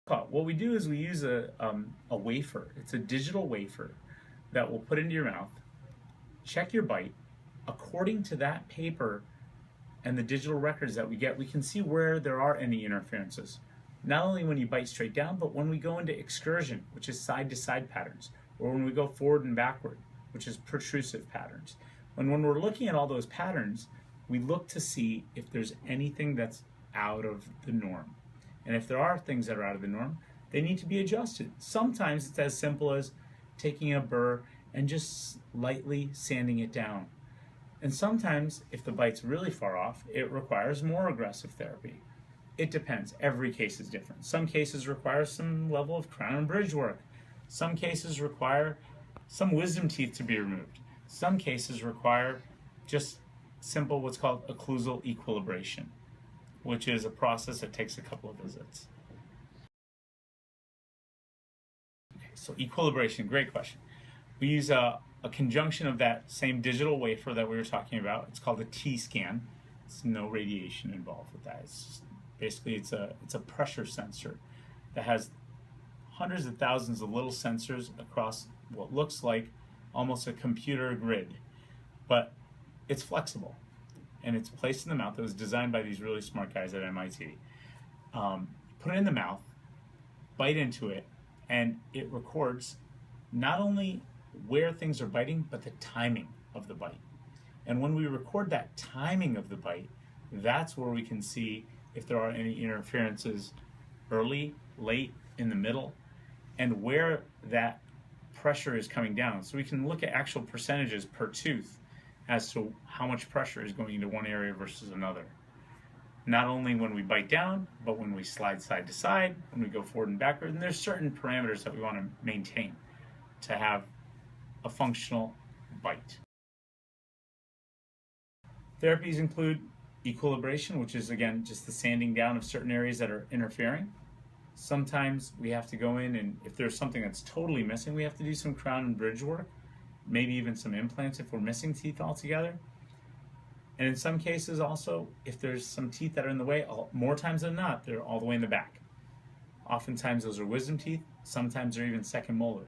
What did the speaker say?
What we do is we use a wafer. It's a digital wafer that we'll put into your mouth, check your bite. According to that paper and the digital records that we get, we can see where there are any interferences. Not only when you bite straight down, but when we go into excursion, which is side-to-side patterns, or when we go forward and backward, which is protrusive patterns. And when we're looking at all those patterns, we look to see if there's anything that's out of the norm. And if there are things that are out of the norm, they need to be adjusted. Sometimes it's as simple as taking a burr and just lightly sanding it down. And sometimes, if the bite's really far off, it requires more aggressive therapy. It depends. Every case is different. Some cases require some level of crown and bridge work. Some cases require some wisdom teeth to be removed. Some cases require just simple what's called occlusal equilibration, which is a process that takes a couple of visits. Okay, so equilibration, great question. We use a conjunction of that same digital wafer that we were talking about. It's called a T-scan. There's no radiation involved with that. It's just, basically it's a pressure sensor that has hundreds of thousands of little sensors across what looks like almost a computer grid, but it's flexible and it's placed in the mouth. It was designed by these really smart guys at MIT. Put it in the mouth, bite into it, and it records not only where things are biting, but the timing of the bite. And when we record that timing of the bite, that's where we can see if there are any interferences early, late, in the middle, and where that pressure is coming down. So we can look at actual percentages per tooth as to how much pressure is going into one area versus another. Not only when we bite down, but when we slide side to side, when we go forward and backward, and there's certain parameters that we want to maintain to have a functional bite. Therapies include equilibration, which is again just the sanding down of certain areas that are interfering. Sometimes we have to go in, and if there's something that's totally missing, we have to do some crown and bridge work, maybe even some implants if we're missing teeth altogether. And in some cases also, if there's some teeth that are in the way, more times than not, they're all the way in the back. Oftentimes those are wisdom teeth, sometimes they're even second molar.